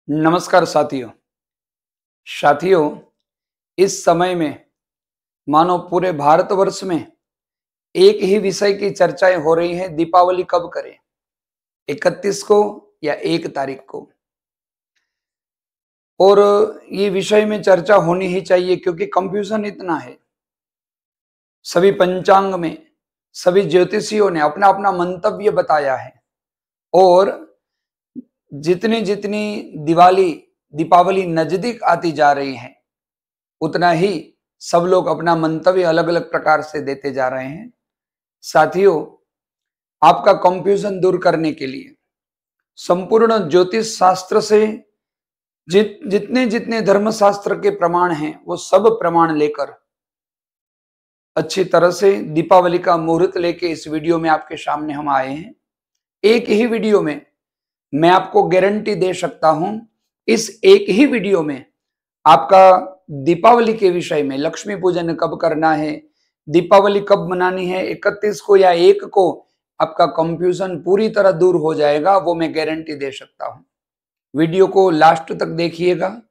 नमस्कार साथियों। साथियों, इस समय में मानो पूरे भारतवर्ष में एक ही विषय की चर्चाएं हो रही हैं। दीपावली कब करें, 31 को या 1 तारीख को। और ये विषय में चर्चा होनी ही चाहिए क्योंकि कंफ्यूजन इतना है। सभी पंचांग में सभी ज्योतिषियों ने अपना अपना मंतव्य बताया है और जितनी जितनी दीपावली नजदीक आती जा रही है उतना ही सब लोग अपना मंतव्य अलग अलग प्रकार से देते जा रहे हैं। साथियों, आपका कंफ्यूजन दूर करने के लिए संपूर्ण ज्योतिष शास्त्र से जितने जितने धर्मशास्त्र के प्रमाण हैं वो सब प्रमाण लेकर अच्छी तरह से दीपावली का मुहूर्त लेके इस वीडियो में आपके सामने हम आए हैं। एक ही वीडियो में मैं आपको गारंटी दे सकता हूं, इस एक ही वीडियो में आपका दीपावली के विषय में लक्ष्मी पूजन कब करना है, दीपावली कब मनानी है, 31 को या 1 को, आपका कंफ्यूजन पूरी तरह दूर हो जाएगा। वो मैं गारंटी दे सकता हूं। वीडियो को लास्ट तक देखिएगा,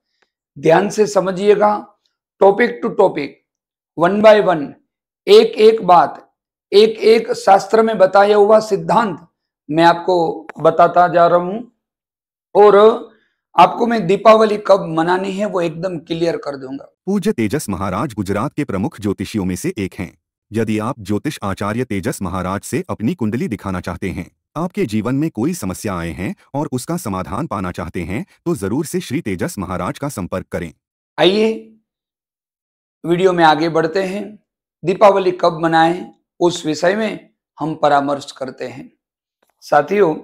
ध्यान से समझिएगा, topic to topic, one by one, एक एक बात, एक एक शास्त्र में बताया हुआ सिद्धांत मैं आपको बताता जा रहा हूं और आपको मैं दीपावली कब मनानी है वो एकदम क्लियर कर दूंगा। पूज्य तेजस महाराज गुजरात के प्रमुख ज्योतिषियों में से एक हैं। यदि आप ज्योतिष आचार्य तेजस महाराज से अपनी कुंडली दिखाना चाहते हैं, आपके जीवन में कोई समस्या आए हैं और उसका समाधान पाना चाहते हैं, तो जरूर से श्री तेजस महाराज का संपर्क करें। आइए वीडियो में आगे बढ़ते हैं। दीपावली कब मनाएं उस विषय में हम परामर्श करते हैं। साथियों,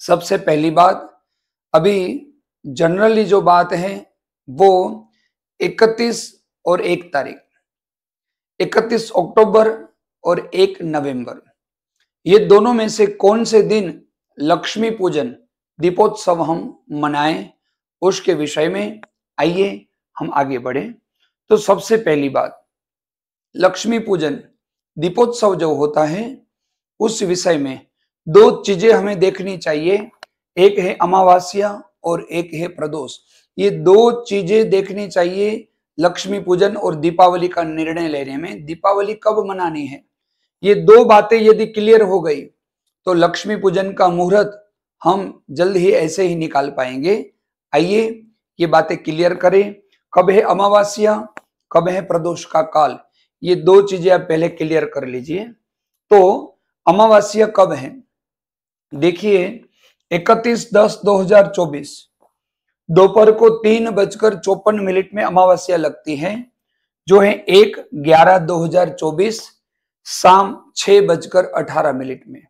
सबसे पहली बात, अभी जनरली जो बात है वो 31 और 1 तारीख, 31 अक्टूबर और 1 नवंबर, ये दोनों में से कौन से दिन लक्ष्मी पूजन दीपोत्सव हम मनाएं उसके विषय में आइए हम आगे बढ़ें। तो सबसे पहली बात, लक्ष्मी पूजन दीपोत्सव जो होता है उस विषय में दो चीजें हमें देखनी चाहिए। एक है अमावस्या और एक है प्रदोष। ये दो चीजें देखनी चाहिए लक्ष्मी पूजन और दीपावली का निर्णय लेने में। दीपावली कब मनानी है, ये दो बातें यदि क्लियर हो गई तो लक्ष्मी पूजन का मुहूर्त हम जल्द ही ऐसे ही निकाल पाएंगे। आइए ये बातें क्लियर करें। कब है अमावस्या, कब है प्रदोष का काल, ये दो चीजें आप पहले क्लियर कर लीजिए। तो अमावस्या कब है, देखिए 31/10/2024 दोपहर को 3:54 में अमावस्या लगती है, जो है 1/11/2024 शाम 6:18 में।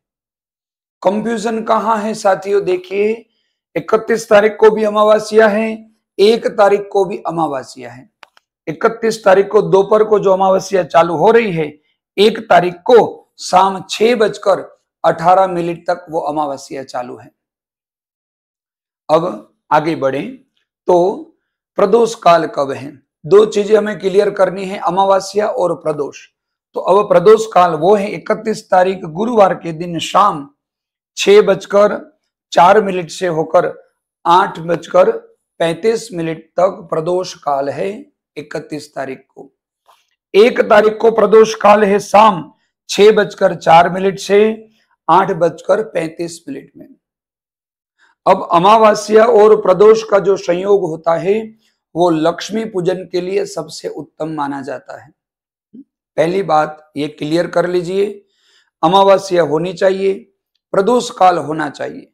कंफ्यूजन कहां है साथियों, देखिए 31 तारीख को भी अमावस्या है, 1 तारीख को भी अमावस्या है। 31 तारीख को दोपहर को जो अमावस्या चालू हो रही है, 1 तारीख को शाम 6:18 तक वो अमावस्या चालू है। अब आगे बढ़े तो प्रदोष काल कब है, दो चीजें हमें क्लियर करनी है, अमावस्या और प्रदोष। तो अब प्रदोष काल वो है 31 तारीख गुरुवार के दिन शाम 6:04 से होकर 8:35 तक प्रदोष काल है 31 तारीख को। 1 तारीख को प्रदोष काल है शाम 6:04 से 8:35 में। अब अमावस्या और प्रदोष का जो संयोग होता है वो लक्ष्मी पूजन के लिए सबसे उत्तम माना जाता है। पहली बात ये क्लियर कर लीजिए, अमावस्या होनी चाहिए, प्रदोष काल होना चाहिए।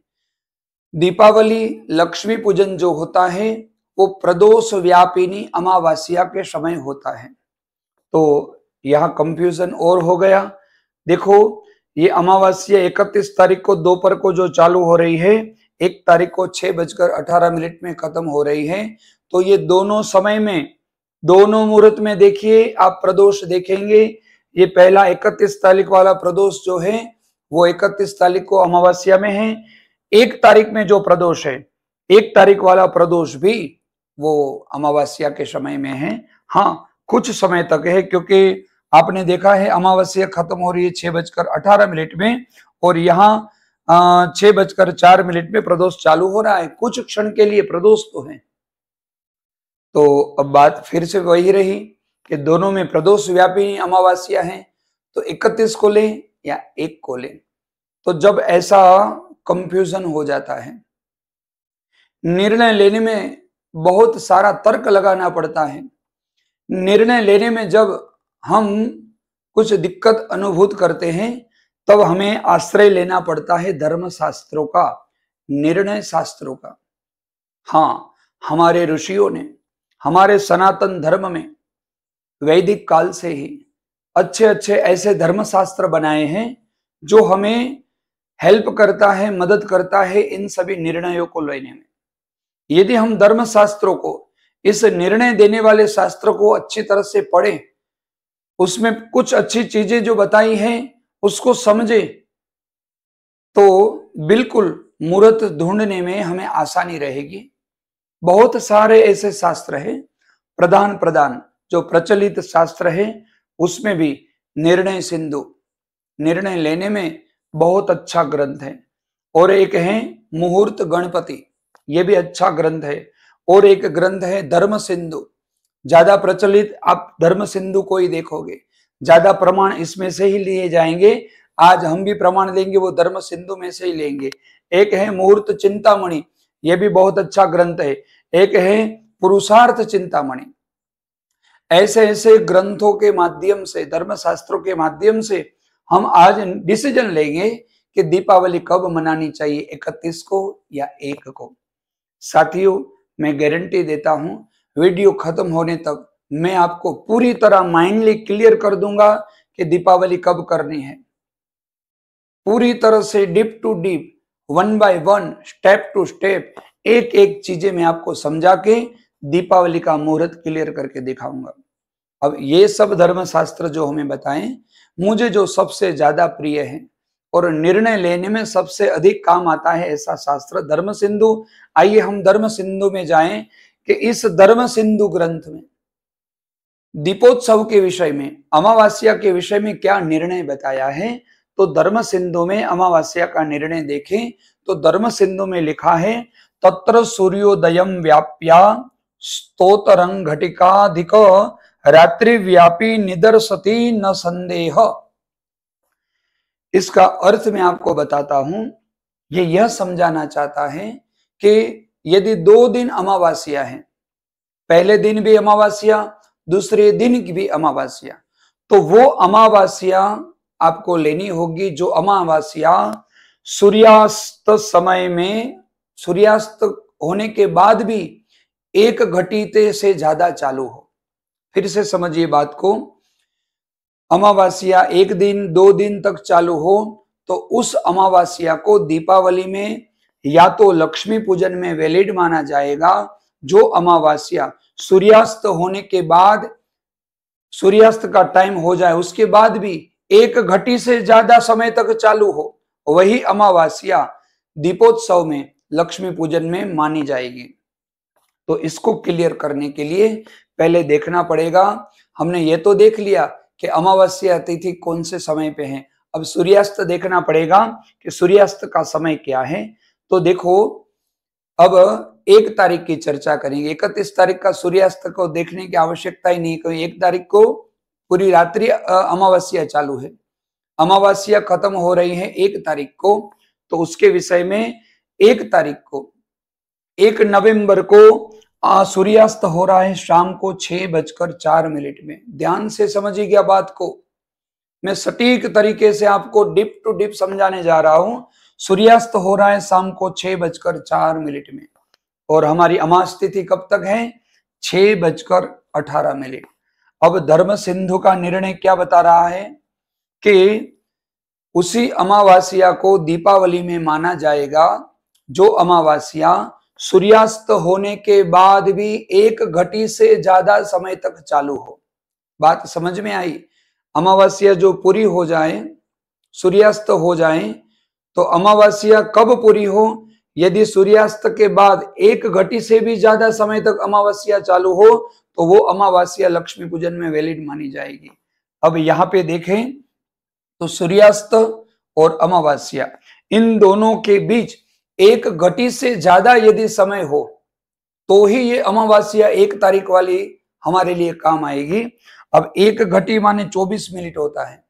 दीपावली लक्ष्मी पूजन जो होता है वो प्रदोष व्यापिनी अमावस्या के समय होता है। तो यहां कंफ्यूजन और हो गया। देखो, ये अमावस्या 31 तारीख को दोपहर को जो चालू हो रही है, 1 तारीख को 6:18 में खत्म हो रही है। तो ये दोनों समय में, दोनों मुहूर्त में देखिए आप प्रदोष देखेंगे। ये पहला 31 तारीख वाला प्रदोष जो है वो 31 तारीख को अमावस्या में है। 1 तारीख में जो प्रदोष है, 1 तारीख वाला प्रदोष भी वो अमावस्या के समय में है। हाँ, कुछ समय तक है क्योंकि आपने देखा है अमावस्या खत्म हो रही है 6:18 में और यहाँ 6:04 में प्रदोष चालू हो रहा है। कुछ क्षण के लिए प्रदोष तो है, तो अब बात फिर से वही रही कि दोनों में प्रदोष व्यापी अमावस्या है, तो 31 को लें या 1 को लें। तो जब ऐसा कंफ्यूजन हो जाता है, निर्णय लेने में बहुत सारा तर्क लगाना पड़ता है, निर्णय लेने में जब हम कुछ दिक्कत अनुभूत करते हैं, तब हमें आश्रय लेना पड़ता है धर्म शास्त्रों का, निर्णय शास्त्रों का। हाँ, हमारे ऋषियों ने हमारे सनातन धर्म में वैदिक काल से ही अच्छे अच्छे ऐसे धर्मशास्त्र बनाए हैं जो हमें हेल्प करता है, मदद करता है इन सभी निर्णयों को लेने में। यदि हम धर्मशास्त्रों को, इस निर्णय देने वाले शास्त्र को अच्छी तरह से पढ़ें, उसमें कुछ अच्छी चीजें जो बताई हैं उसको समझे, तो बिल्कुल मुहूर्त ढूंढने में हमें आसानी रहेगी। बहुत सारे ऐसे शास्त्र हैं, प्रधान जो प्रचलित शास्त्र है उसमें भी निर्णय सिंधु, निर्णय लेने में बहुत अच्छा ग्रंथ है। और एक है मुहूर्त गणपति, ये भी अच्छा ग्रंथ है। और एक ग्रंथ है धर्म सिंधु, ज्यादा प्रचलित, आप धर्म सिंधु को ही देखोगे, ज्यादा प्रमाण इसमें से ही लिए जाएंगे। आज हम भी प्रमाण लेंगे वो धर्म सिंधु में से ही लेंगे। एक है मुहूर्त चिंतामणि, ये भी बहुत अच्छा ग्रंथ है। एक है पुरुषार्थ चिंतामणि। ऐसे ऐसे ग्रंथों के माध्यम से, धर्मशास्त्रों के माध्यम से हम आज डिसीजन लेंगे कि दीपावली कब मनानी चाहिए, 31 को या 1 को। साथियों, मैं गारंटी देता हूं वीडियो खत्म होने तक मैं आपको पूरी तरह माइंडली क्लियर कर दूंगा कि दीपावली कब करनी है। पूरी तरह से deep to deep, 1 by 1, step to step, एक एक चीजें मैं आपको समझा के दीपावली का मुहूर्त क्लियर करके दिखाऊंगा। अब ये सब धर्मशास्त्र जो हमें बताएं, मुझे जो सबसे ज्यादा प्रिय है और निर्णय लेने में सबसे अधिक काम आता है ऐसा शास्त्र धर्म सिंधु। आइए हम धर्म सिंधु में जाएं कि इस धर्म सिंधु ग्रंथ में दीपोत्सव के विषय में, अमावस्या के विषय में क्या निर्णय बताया है। तो धर्म सिंधु में अमावस्या का निर्णय देखें तो धर्म सिंधु में लिखा है, तत्र सूर्योदयम व्याप्या स्तोत्रं घटिकाधिक रात्रि व्यापी निदर्शति न संदेह। इसका अर्थ मैं आपको बताता हूं। ये यह समझाना चाहता है कि यदि 2 दिन अमावस्या है, पहले दिन भी अमावस्या, दूसरे दिन की भी अमावस्या, तो वो अमावस्या आपको लेनी होगी जो अमावस्या सूर्यास्त समय में, सूर्यास्त होने के बाद भी 1 घटिते से ज्यादा चालू हो। फिर से समझिए बात को, अमावस्या 1 दिन 2 दिन तक चालू हो तो उस अमावस्या को दीपावली में या तो लक्ष्मी पूजन में वैलिड माना जाएगा। जो अमावस्या सूर्यास्त होने के बाद, सूर्यास्त का टाइम हो जाए उसके बाद भी 1 घटी से ज्यादा समय तक चालू हो, वही अमावस्या दीपोत्सव में, लक्ष्मी पूजन में मानी जाएगी। तो इसको क्लियर करने के लिए पहले देखना पड़ेगा। हमने ये तो देख लिया कि अमावस्या तिथि कौन से समय पे है, अब सूर्यास्त देखना पड़ेगा कि सूर्यास्त का समय क्या है। तो देखो, अब 1 तारीख की चर्चा करेंगे। 31 तारीख का सूर्यास्त को देखने की आवश्यकता ही नहीं, क्योंकि 1 तारीख को पूरी रात्रि अमावस्या चालू है, अमावस्या खत्म हो रही है 1 तारीख को। तो उसके विषय में 1 तारीख को, 1 नवंबर को सूर्यास्त हो रहा है शाम को 6:04 में। ध्यान से समझिएगा बात को, मैं सटीक तरीके से आपको डीप टू डीप समझाने जा रहा हूं। सूर्यास्त हो रहा है शाम को 6:04 में और हमारी अमावस तिथि कब तक है, 6:18। अब धर्म सिंधु का निर्णय क्या बता रहा है कि उसी अमावस्या को दीपावली में माना जाएगा जो अमावस्या सूर्यास्त होने के बाद भी 1 घटी से ज्यादा समय तक चालू हो। बात समझ में आई? अमावस्या जो पूरी हो जाए, सूर्यास्त हो जाए, तो अमावस्या कब पूरी हो, यदि सूर्यास्त के बाद 1 घटी से भी ज्यादा समय तक अमावस्या चालू हो तो वो अमावस्या लक्ष्मी पूजन में वैलिड मानी जाएगी। अब यहाँ पे देखें तो सूर्यास्त और अमावस्या इन दोनों के बीच एक घटी से ज्यादा यदि समय हो तो ही ये अमावस्या 1 तारीख वाली हमारे लिए काम आएगी। अब 1 घटी माने 24 मिनट होता है।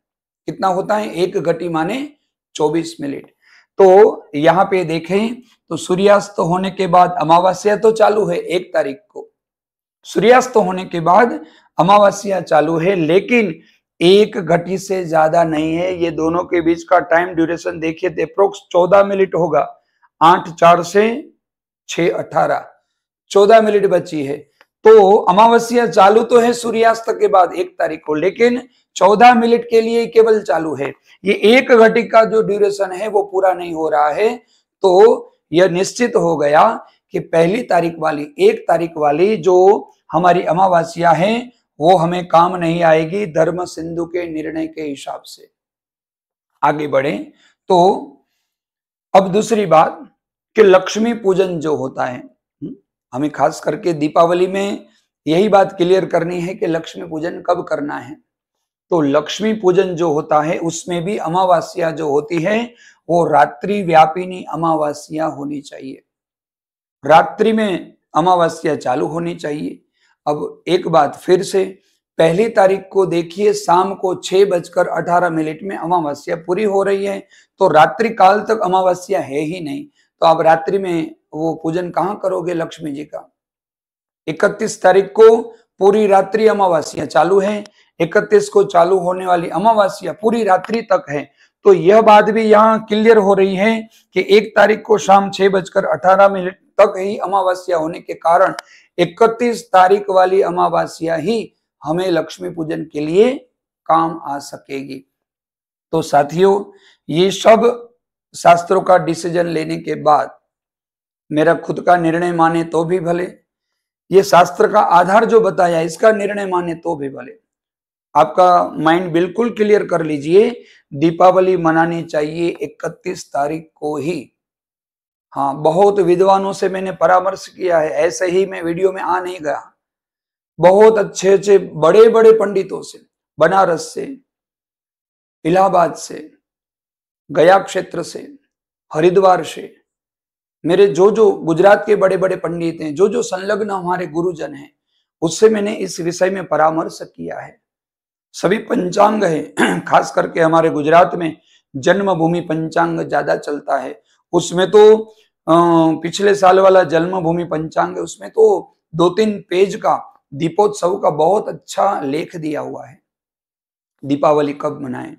कितना होता है? 1 घटी माने 24 मिनट। तो यहाँ पे देखें तो सूर्यास्त होने के बाद अमावस्या तो चालू है 1 तारीख को, सूर्यास्त होने के बाद अमावस्या चालू है, लेकिन 1 घटी से ज्यादा नहीं है। ये दोनों के बीच का टाइम ड्यूरेशन देखिए तो अप्रोक्स 14 मिनट होगा। 8 4 से 6 18 14 मिनट बची है। तो अमावस्या चालू तो है सूर्यास्त के बाद 1 तारीख को, लेकिन 14 मिनट के लिए केवल चालू है। ये 1 घटी का जो ड्यूरेशन है वो पूरा नहीं हो रहा है। तो यह निश्चित हो गया कि 1 तारीख वाली जो हमारी अमावस्या है वो हमें काम नहीं आएगी धर्म सिंधु के निर्णय के हिसाब से। आगे बढ़े तो अब दूसरी बात कि लक्ष्मी पूजन जो होता है, हमें खास करके दीपावली में यही बात क्लियर करनी है कि लक्ष्मी पूजन कब करना है। तो लक्ष्मी पूजन जो होता है उसमें भी अमावस्या जो होती है वो रात्रि व्यापिनी अमावस्या होनी चाहिए। रात्रि में अमावस्या चालू होनी चाहिए। अब एक बात फिर से, 1 तारीख को देखिए शाम को 6:18 में अमावस्या पूरी हो रही है, तो रात्रि काल तक अमावस्या है ही नहीं। तो आप रात्रि में वो पूजन कहाँ करोगे लक्ष्मी जी का? 31 तारीख को पूरी रात्रि अमावस्या चालू है, 31 को चालू होने वाली अमावस्या पूरी रात्रि तक है। तो यह बात भी यहाँ क्लियर हो रही है कि 1 तारीख को शाम 6:18 तक ही अमावस्या होने के कारण 31 तारीख वाली अमावस्या ही हमें लक्ष्मी पूजन के लिए काम आ सकेगी। तो साथियों, ये सब शास्त्रों का डिसीजन लेने के बाद मेरा खुद का निर्णय माने तो भी भले, ये शास्त्र का आधार जो बताया इसका निर्णय माने तो भी भले, आपका माइंड बिल्कुल क्लियर कर लीजिए, दीपावली मनानी चाहिए 31 तारीख को ही। हाँ, बहुत विद्वानों से मैंने परामर्श किया है, ऐसे ही मैं वीडियो में आ नहीं गया। बहुत अच्छे अच्छे बड़े बड़े पंडितों से, बनारस से, इलाहाबाद से, गया क्षेत्र से, हरिद्वार से, मेरे जो गुजरात के बड़े बड़े पंडित हैं, जो संलग्न हमारे गुरुजन हैं, उससे मैंने इस विषय में परामर्श किया है। सभी पंचांग है, खास करके हमारे गुजरात में जन्मभूमि पंचांग ज्यादा चलता है। उसमें तो पिछले साल वाला जन्मभूमि पंचांग है, उसमें तो 2-3 पेज का दीपोत्सव का बहुत अच्छा लेख दिया हुआ है, दीपावली कब मनाएं।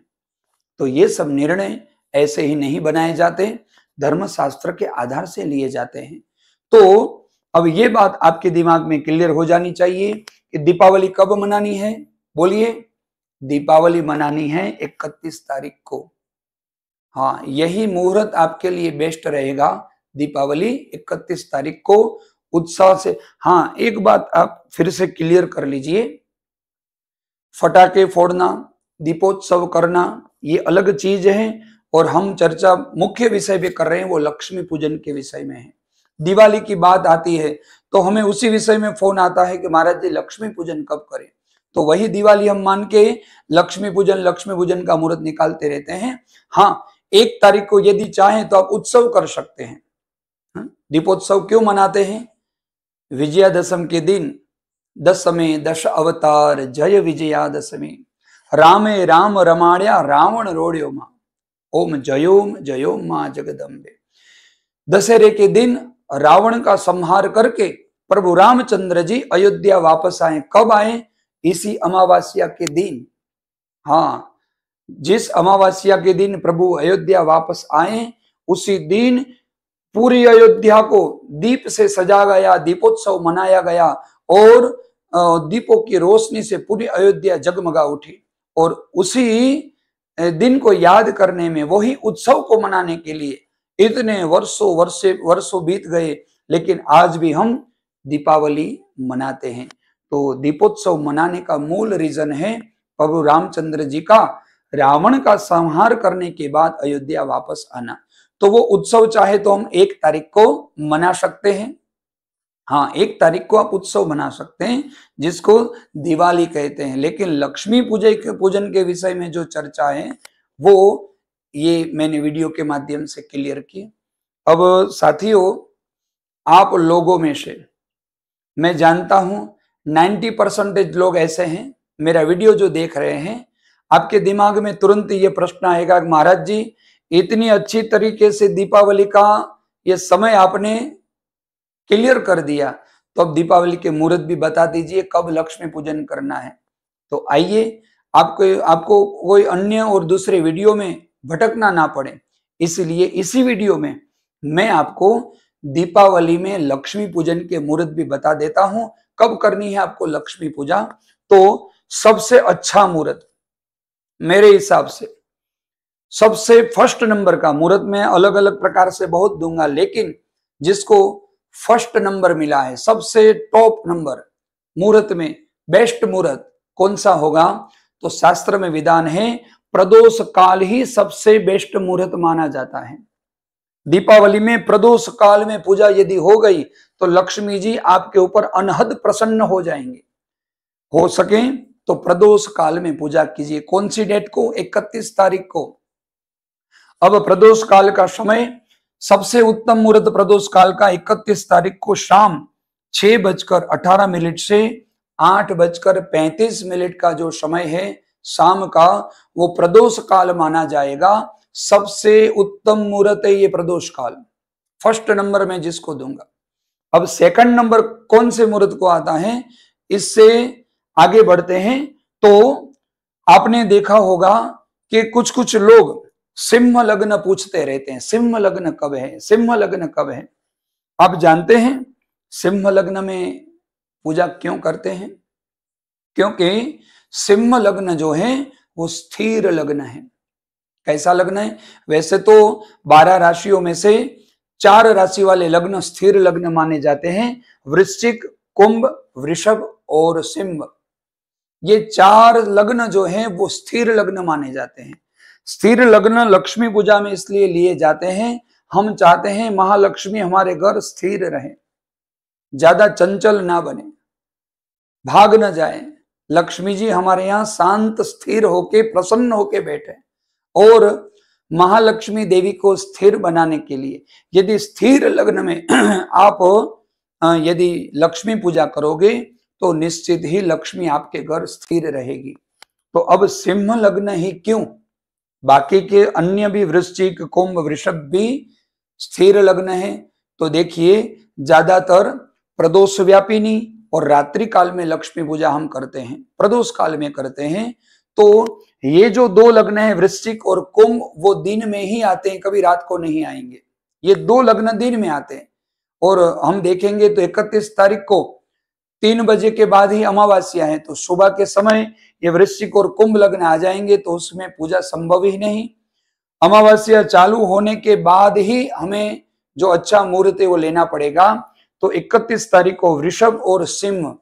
तो ये सब निर्णय ऐसे ही नहीं बनाए जाते, धर्मशास्त्र के आधार से लिए जाते हैं। तो अब ये बात आपके दिमाग में क्लियर हो जानी चाहिए कि दीपावली कब मनानी है। बोलिए, दीपावली मनानी है 31 तारीख को। हाँ, यही मुहूर्त आपके लिए बेस्ट रहेगा, दीपावली 31 तारीख को उत्साह से। हाँ, एक बात आप फिर से क्लियर कर लीजिए, फटाके फोड़ना, दीपोत्सव करना ये अलग चीज है, और हम चर्चा मुख्य विषय पे कर रहे हैं वो लक्ष्मी पूजन के विषय में है। दिवाली की बात आती है तो हमें उसी विषय में फोन आता है कि महाराज जी लक्ष्मी पूजन कब करें, तो वही दिवाली हम मान के लक्ष्मी पूजन का मुहूर्त निकालते रहते हैं। हाँ, 1 तारीख को यदि चाहें तो आप उत्सव कर सकते हैं। दीपोत्सव क्यों मनाते हैं? विजयादशमी के दिन दशमे दश अवतार जय विजयादशमी, रामे राम रमाड्या रावण रोड्यो मां, ओम जयोम मां जगदम्बे। दशहरे के दिन रावण का संहार करके प्रभु रामचंद्र जी अयोध्या वापस आए। कब आए? इसी अमावस्या के दिन। हाँ, जिस अमावस्या के दिन प्रभु अयोध्या वापस आए उसी दिन पूरी अयोध्या को दीप से सजा गया, दीपोत्सव मनाया गया, और दीपों की रोशनी से पूरी अयोध्या जगमगा उठी। और उसी दिन को याद करने में, वही उत्सव को मनाने के लिए इतने वर्षों बीत गए, लेकिन आज भी हम दीपावली मनाते हैं। तो दीपोत्सव मनाने का मूल रीजन है प्रभु रामचंद्र जी का रावण का संहार करने के बाद अयोध्या वापस आना। तो वो उत्सव चाहे तो हम 1 तारीख को मना सकते हैं। हाँ, 1 तारीख को आप उत्सव मना सकते हैं, जिसको दिवाली कहते हैं। लेकिन लक्ष्मी पूजन के विषय में जो चर्चा है वो ये मैंने वीडियो के माध्यम से क्लियर किया। अब साथियों, आप लोगों में से मैं जानता हूं 90% लोग ऐसे हैं, मेरा वीडियो जो देख रहे हैं, आपके दिमाग में तुरंत ये प्रश्न आएगा कि महाराज जी, इतनी अच्छी तरीके से दीपावली का ये समय आपने क्लियर कर दिया, तो अब दीपावली के मुहूर्त भी बता दीजिए, कब लक्ष्मी पूजन करना है। तो आइए, आपको कोई अन्य और दूसरे वीडियो में भटकना ना पड़े, इसलिए इसी वीडियो में मैं आपको दीपावली में लक्ष्मी पूजन के मुहूर्त भी बता देता हूं, कब करनी है आपको लक्ष्मी पूजा। तो सबसे अच्छा मुहूर्त मेरे हिसाब से, सबसे फर्स्ट नंबर का मुहूर्त में अलग अलग प्रकार से बहुत दूंगा, लेकिन जिसको फर्स्ट नंबर मिला है, सबसे टॉप नंबर मुहूर्त में बेस्ट मुहूर्त कौन सा होगा, तो शास्त्र में विधान है प्रदोष काल ही सबसे बेस्ट मुहूर्त माना जाता है। दीपावली में प्रदोष काल में पूजा यदि हो गई तो लक्ष्मी जी आपके ऊपर अनहद प्रसन्न हो जाएंगे। हो सके तो प्रदोष काल में पूजा कीजिए। कौन सी डेट को? 31 तारीख को। अब प्रदोष काल का समय, सबसे उत्तम मुहूर्त प्रदोष काल का 31 तारीख को शाम 6:18 से 8:35 का जो समय है शाम का, वो प्रदोष काल माना जाएगा। सबसे उत्तम मुहूर्त है ये प्रदोष काल, फर्स्ट नंबर में जिसको दूंगा। अब सेकंड नंबर कौन से मुहूर्त को आता है, इससे आगे बढ़ते हैं। तो आपने देखा होगा कि कुछ कुछ लोग सिंह लग्न पूछते रहते हैं, सिंह लग्न कब है, सिंह लग्न कब है। आप जानते हैं सिंह लग्न में पूजा क्यों करते हैं? क्योंकि सिंह लग्न जो है वो स्थिर लग्न है। कैसा लग्न है? वैसे तो 12 राशियों में से 4 राशि वाले लग्न स्थिर लग्न माने जाते हैं, वृश्चिक, कुंभ, वृषभ और सिंह। ये 4 लग्न जो हैं वो स्थिर लग्न माने जाते हैं। स्थिर लग्न लक्ष्मी पूजा में इसलिए लिए जाते हैं, हम चाहते हैं महालक्ष्मी हमारे घर स्थिर रहे, ज्यादा चंचल ना बने, भाग न जाए। लक्ष्मी जी हमारे यहाँ शांत स्थिर होके प्रसन्न होके बैठे। और महालक्ष्मी देवी को स्थिर बनाने के लिए यदि स्थिर लग्न में आप यदि लक्ष्मी पूजा करोगे तो निश्चित ही लक्ष्मी आपके घर स्थिर रहेगी। तो अब सिंह लग्न ही क्यों, बाकी के अन्य भी वृश्चिक, कुंभ, वृषभ भी स्थिर लग्न है। तो देखिए, ज्यादातर प्रदोष व्यापिनी और रात्रि काल में लक्ष्मी पूजा हम करते हैं, प्रदोष काल में करते हैं। तो ये जो 2 लग्न है वृश्चिक और कुंभ, वो दिन में ही आते हैं, कभी रात को नहीं आएंगे। ये 2 लग्न दिन में आते हैं। और हम देखेंगे तो 31 तारीख को 3 बजे के बाद ही अमावस्या है, तो सुबह के समय ये वृश्चिक और कुंभ लग्न आ जाएंगे, तो उसमें पूजा संभव ही नहीं। अमावस्या चालू होने के बाद ही हमें जो अच्छा मुहूर्त है वो लेना पड़ेगा। तो 31 तारीख को वृषभ और सिंह,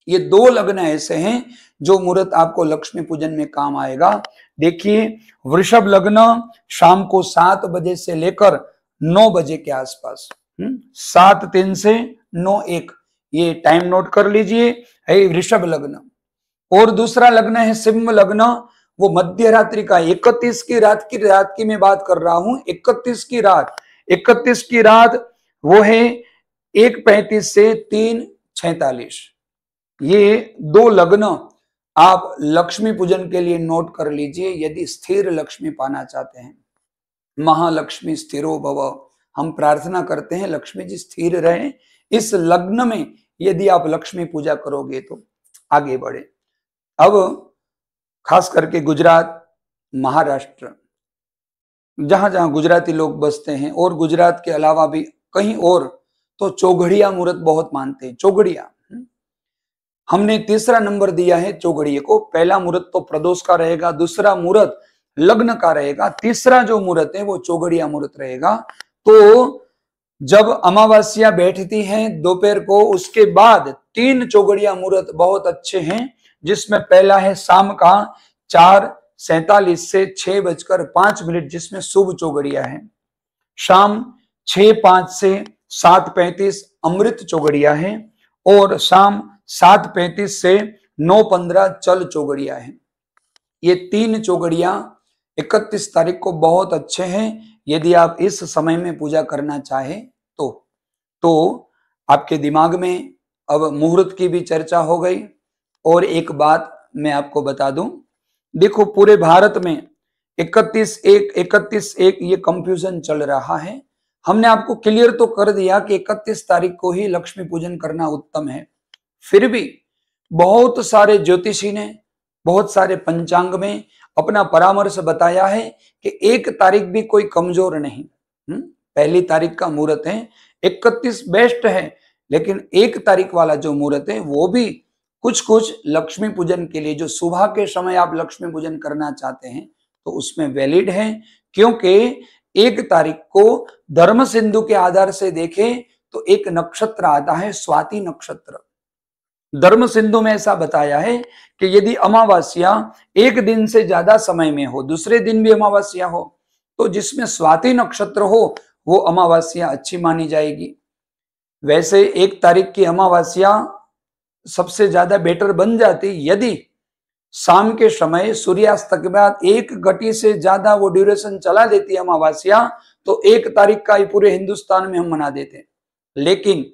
ये 2 लग्न ऐसे हैं जो मुहूर्त आपको लक्ष्मी पूजन में काम आएगा। देखिए, वृषभ लग्न शाम को 7 बजे से लेकर 9 बजे के आसपास, 7:03 से 9:01, ये टाइम नोट कर लीजिए, है वृषभ लग्न। और दूसरा लग्न है सिंह लग्न, वो मध्य रात्रि का 31 की रात की मैं बात कर रहा हूं। 31 की रात वो है 1:35 से 3:46। ये 2 लग्न आप लक्ष्मी पूजन के लिए नोट कर लीजिए यदि स्थिर लक्ष्मी पाना चाहते हैं। महालक्ष्मी स्थिरो भव, हम प्रार्थना करते हैं लक्ष्मी जी स्थिर रहें। इस लग्न में यदि आप लक्ष्मी पूजा करोगे तो आगे बढ़े। अब खास करके गुजरात, महाराष्ट्र, जहां जहां गुजराती लोग बसते हैं और गुजरात के अलावा भी कहीं और, तो चौघड़िया मुहूर्त बहुत मानते हैं। चौघड़िया हमने तीसरा नंबर दिया है चौघड़िए को। पहला मुहूर्त तो प्रदोष का रहेगा, दूसरा मुहूर्त लग्न का रहेगा, तीसरा जो मुहूर्त है वो चौघड़िया मुहूर्त रहेगा। तो जब अमावस्या बैठती है दोपहर को, उसके बाद 3 चौघड़िया मुहूर्त बहुत अच्छे हैं, जिसमें पहला है शाम का 4:47 से 6:05, जिसमें शुभ चौघड़िया है। शाम 6:05 से 7:35 अमृत चौघड़िया है, और शाम 7:35 से 9:15 चल चौघड़िया है। ये 3 चौघड़िया 31 तारीख को बहुत अच्छे हैं यदि आप इस समय में पूजा करना चाहें तो आपके दिमाग में अब मुहूर्त की भी चर्चा हो गई। और एक बात मैं आपको बता दूं, देखो पूरे भारत में 31/1 ये कंफ्यूजन चल रहा है। हमने आपको क्लियर तो कर दिया कि 31 तारीख को ही लक्ष्मी पूजन करना उत्तम है, फिर भी बहुत सारे ज्योतिषी ने बहुत सारे पंचांग में अपना परामर्श बताया है कि 1 तारीख भी कोई कमजोर नहीं। पहली तारीख का मुहूर्त है, 31 बेस्ट है, लेकिन 1 तारीख वाला जो मुहूर्त है वो भी कुछ लक्ष्मी पूजन के लिए, जो सुबह के समय आप लक्ष्मी पूजन करना चाहते हैं तो उसमें वैलिड है। क्योंकि 1 तारीख को धर्म सिंधु के आधार से देखें तो एक नक्षत्र आता है स्वाति नक्षत्र। धर्म सिंधु में ऐसा बताया है कि यदि अमावस्या 1 दिन से ज्यादा समय में हो, दूसरे दिन भी अमावस्या हो, तो जिसमें स्वाति नक्षत्र हो वो अमावस्या अच्छी मानी जाएगी। वैसे 1 तारीख की अमावस्या सबसे ज्यादा बेटर बन जाती यदि शाम के समय सूर्यास्त के बाद 1 घटी से ज्यादा वो ड्यूरेशन चला देती है अमावस्या, तो 1 तारीख का ही पूरे हिंदुस्तान में हम मना देते। लेकिन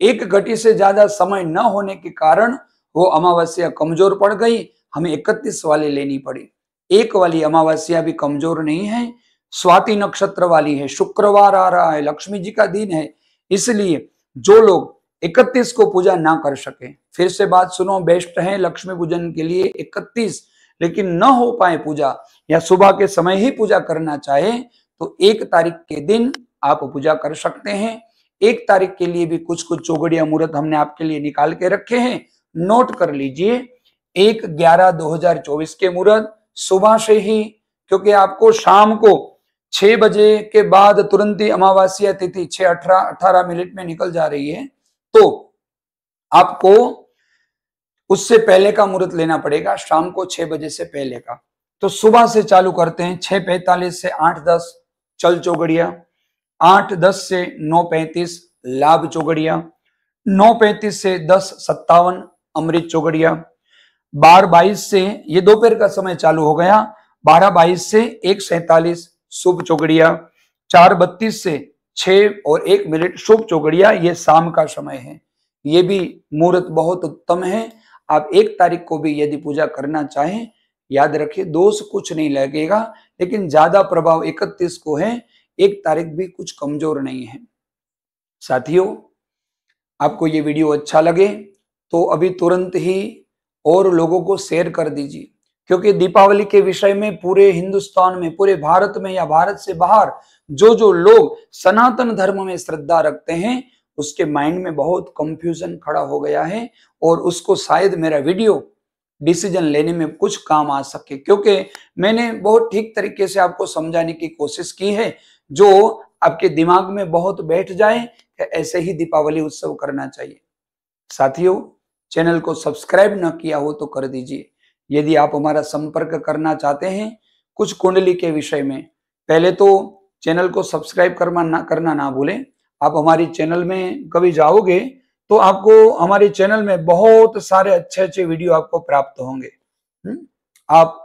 1 घटी से ज्यादा समय न होने के कारण वो अमावस्या कमजोर पड़ गई, हमें 31 वाली लेनी पड़ी। 1 वाली अमावस्या भी कमजोर नहीं है, स्वाति नक्षत्र वाली है, शुक्रवार आ रहा है, लक्ष्मी जी का दिन है, इसलिए जो लोग 31 को पूजा ना कर सके, फिर से बात सुनो, बेस्ट है लक्ष्मी पूजन के लिए 31, लेकिन न हो पाए पूजा या सुबह के समय ही पूजा करना चाहे तो 1 तारीख के दिन आप पूजा कर सकते हैं। 1 तारीख के लिए भी कुछ चौगड़िया मुहूर्त हमने आपके लिए निकाल के रखे हैं, नोट कर लीजिए। 1/11/2024 के मुहूर्त सुबह से ही, क्योंकि आपको शाम को 6 बजे के बाद तुरंत ही अमावस्या तिथि 6:18 में निकल जा रही है, तो आपको उससे पहले का मुहूर्त लेना पड़ेगा, शाम को 6 बजे से पहले का। तो सुबह से चालू करते हैं, 6:45 से 8:10 चल चौगड़िया, 8:10 से 9:35 लाभ चौगड़िया, 9:35 से 10:57 अमृत चौगड़िया, 12:22 से ये दोपहर का समय चालू हो गया, 12:22 से 1:47 शुभ चौगड़िया, 4:32 से 6:01 शुभ चौगड़िया, ये शाम का समय है। ये भी मुहूर्त बहुत उत्तम है। आप 1 तारीख को भी यदि पूजा करना चाहें, याद रखिए दोष कुछ नहीं लगेगा, लेकिन ज्यादा प्रभाव 31 को है, 1 तारीख भी कुछ कमजोर नहीं है। साथियों, आपको ये वीडियो अच्छा लगे तो अभी तुरंत ही और लोगों को शेयर कर दीजिए, क्योंकि दीपावली के विषय में पूरे हिंदुस्तान में, पूरे भारत में या भारत से बाहर जो लोग सनातन धर्म में श्रद्धा रखते हैं उसके माइंड में बहुत कंफ्यूजन खड़ा हो गया है, और उसको शायद मेरा वीडियो डिसीजन लेने में कुछ काम आ सके, क्योंकि मैंने बहुत ठीक तरीके से आपको समझाने की कोशिश की है जो आपके दिमाग में बहुत बैठ जाए कि ऐसे ही दीपावली उत्सव करना चाहिए। साथियों, चैनल को सब्सक्राइब न किया हो तो कर दीजिए। यदि आप हमारा संपर्क करना चाहते हैं कुछ कुंडली के विषय में, पहले तो चैनल को सब्सक्राइब करना ना भूलें। आप हमारी चैनल में कभी जाओगे तो आपको हमारे चैनल में बहुत सारे अच्छे वीडियो आपको प्राप्त होंगे। आप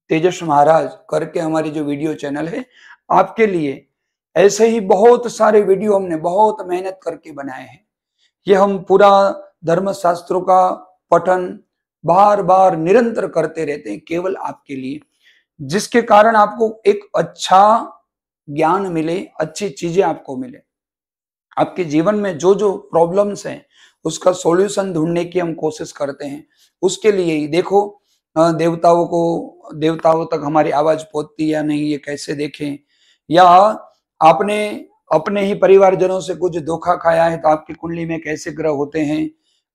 तेजस महाराज करके हमारी जो वीडियो चैनल है, आपके लिए ऐसे ही बहुत सारे वीडियो हमने बहुत मेहनत करके बनाए हैं। ये हम पूरा धर्म शास्त्रों का पठन बार बार निरंतर करते रहते हैं केवल आपके लिए, जिसके कारण आपको एक अच्छा ज्ञान मिले, अच्छी चीजें आपको मिले। आपके जीवन में जो प्रॉब्लम्स हैं उसका सॉल्यूशन ढूंढने की हम कोशिश करते हैं। उसके लिए ही देखो, देवताओं तक हमारी आवाज पहुंचती या नहीं ये कैसे देखें, या आपने अपने ही परिवारजनों से कुछ धोखा खाया है तो आपकी कुंडली में कैसे ग्रह होते हैं,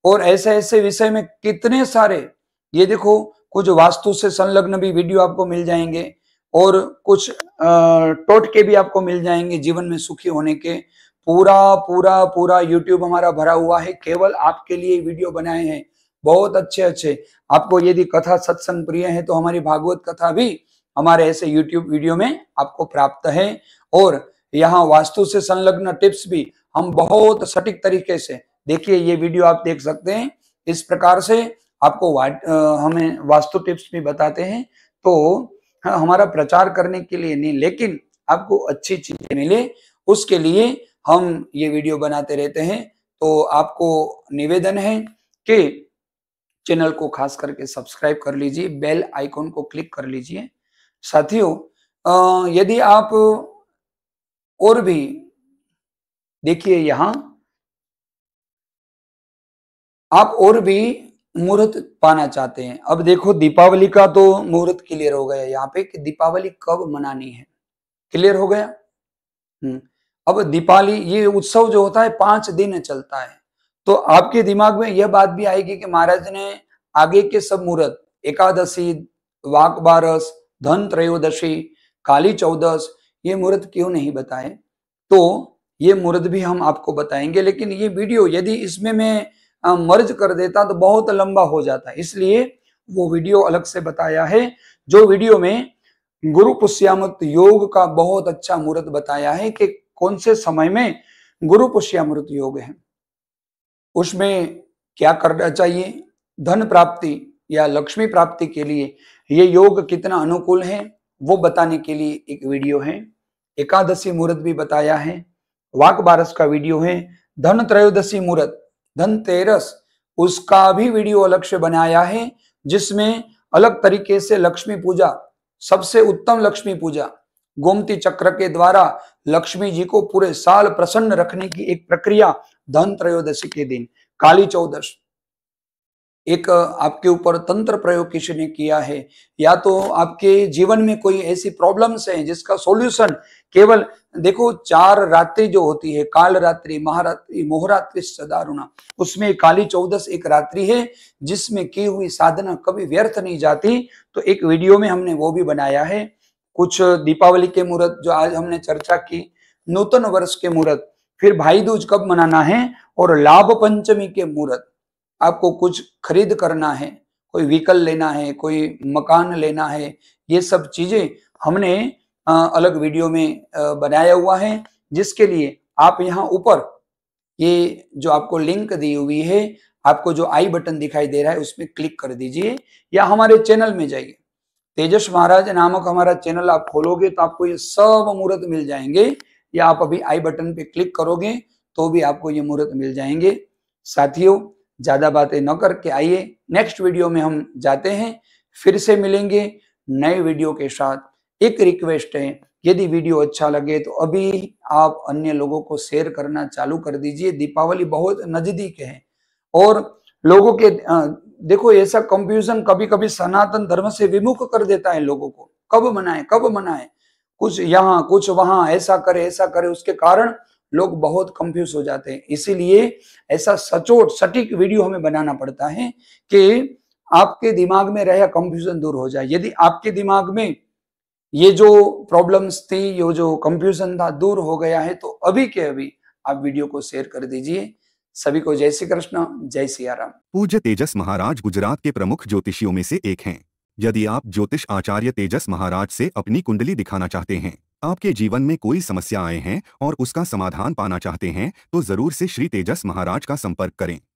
और ऐसे विषय में कितने सारे, ये देखो कुछ वास्तु से संलग्न भी वीडियो आपको मिल जाएंगे, और कुछ टोटके भी आपको मिल जाएंगे जीवन में सुखी होने के। पूरा यूट्यूब हमारा भरा हुआ है, केवल आपके लिए वीडियो बनाए हैं बहुत अच्छे। आपको यदि कथा सत्संग प्रिय है तो हमारी भागवत कथा भी हमारे ऐसे यूट्यूब वीडियो में आपको प्राप्त है, और यहाँ वास्तु से संलग्न टिप्स भी हम बहुत सटीक तरीके से, देखिए ये वीडियो आप देख सकते हैं, इस प्रकार से आपको हमें वास्तु टिप्स भी बताते हैं। तो हाँ, हमारा प्रचार करने के लिए नहीं, लेकिन आपको अच्छी चीजें मिले उसके लिए हम ये वीडियो बनाते रहते हैं। तो आपको निवेदन है कि चैनल को खास करके सब्सक्राइब कर लीजिए, बेल आइकॉन को क्लिक कर लीजिए। साथियों, यदि आप और भी देखिए यहाँ आप और भी मुहूर्त पाना चाहते हैं। अब देखो दीपावली का तो मुहूर्त क्लियर हो गया यहाँ पे कि दीपावली कब मनानी है, क्लियर हो गया। अब दीपावली ये उत्सव जो होता है 5 दिन चलता है, तो आपके दिमाग में यह बात भी आएगी कि महाराज ने आगे के सब मुहूर्त एकादशी, वाक बारस, धन त्रयोदशी, काली चौदस ये मुहूर्त क्यों नहीं बताए। तो ये मुहूर्त भी हम आपको बताएंगे, लेकिन ये वीडियो यदि इसमें मैं मर्ज कर देता तो बहुत लंबा हो जाता है, इसलिए वो वीडियो अलग से बताया है। जो वीडियो में गुरु पुष्यामृत योग का बहुत अच्छा मुहूर्त बताया है कि कौन से समय में गुरु पुष्यामृत योग है, उसमें क्या करना चाहिए, धन प्राप्ति या लक्ष्मी प्राप्ति के लिए ये योग कितना अनुकूल है वो बताने के लिए एक वीडियो है। एकादशी मुहूर्त भी बताया है, वाक बारस का वीडियो है, धन त्रयोदशी मुहूर्त धनतेरस उसका भी वीडियो अलग से बनाया है, जिसमें अलग तरीके से लक्ष्मी पूजा, सबसे उत्तम लक्ष्मी पूजा गोमती चक्र के द्वारा लक्ष्मी जी को पूरे साल प्रसन्न रखने की एक प्रक्रिया, धन त्रयोदशी के दिन, काली चौदश एक आपके ऊपर तंत्र प्रयोग किसी ने किया है, या तो आपके जीवन में कोई ऐसी प्रॉब्लम्स है जिसका सॉल्यूशन केवल देखो 4 रात्रि जो होती है, काल रात्रि, महारात्रि, मोहरात्रि, सदारुणा, उसमें काली चौदस एक रात्रि है जिसमें की हुई साधना कभी व्यर्थ नहीं जाती। तो एक वीडियो में हमने वो भी बनाया है। कुछ दीपावली के मुहूर्त जो आज हमने चर्चा की, नूतन वर्ष के मुहूर्त, फिर भाई दूज कब मनाना है, और लाभ पंचमी के मुहूर्त। आपको कुछ खरीद करना है, कोई व्हीकल लेना है, कोई मकान लेना है, ये सब चीजें हमने अलग वीडियो में बनाया हुआ है, जिसके लिए आप यहाँ ऊपर ये जो आपको लिंक दी हुई है, आपको जो आई बटन दिखाई दे रहा है उसमें क्लिक कर दीजिए, या हमारे चैनल में जाइए। तेजस महाराज नामक हमारा चैनल आप खोलोगे तो आपको ये सब मुहूर्त मिल जाएंगे, या आप अभी आई बटन पे क्लिक करोगे तो भी आपको ये मुहूर्त मिल जाएंगे। साथियों, ज्यादा बातें न करके आइए नेक्स्ट वीडियो में हम जाते हैं, फिर से मिलेंगे नए वीडियो के साथ। एक रिक्वेस्ट है, यदि वीडियो अच्छा लगे तो अभी आप अन्य लोगों को शेयर करना चालू कर दीजिए। दीपावली बहुत नजदीक है और लोगों के देखो ऐसा कंफ्यूजन कभी कभी सनातन धर्म से विमुख कर देता है लोगों को, कब मनाए कब मनाए, कुछ यहाँ कुछ वहां, ऐसा करे, उसके कारण लोग बहुत कंफ्यूज हो जाते हैं। इसीलिए ऐसा सचोट सटीक वीडियो हमें बनाना पड़ता है कि आपके दिमाग में रहा कंफ्यूजन दूर हो जाए। यदि आपके दिमाग में ये जो प्रॉब्लम्स थी, ये जो कंफ्यूजन था, दूर हो गया है तो अभी के अभी आप वीडियो को शेयर कर दीजिए। सभी को जय श्री कृष्ण, जय सिया राम। पूज्य तेजस महाराज गुजरात के प्रमुख ज्योतिषियों में से एक हैं। यदि आप ज्योतिष आचार्य तेजस महाराज से अपनी कुंडली दिखाना चाहते हैं, आपके जीवन में कोई समस्या आए हैं और उसका समाधान पाना चाहते हैं, तो जरूर से श्री तेजस महाराज का संपर्क करें।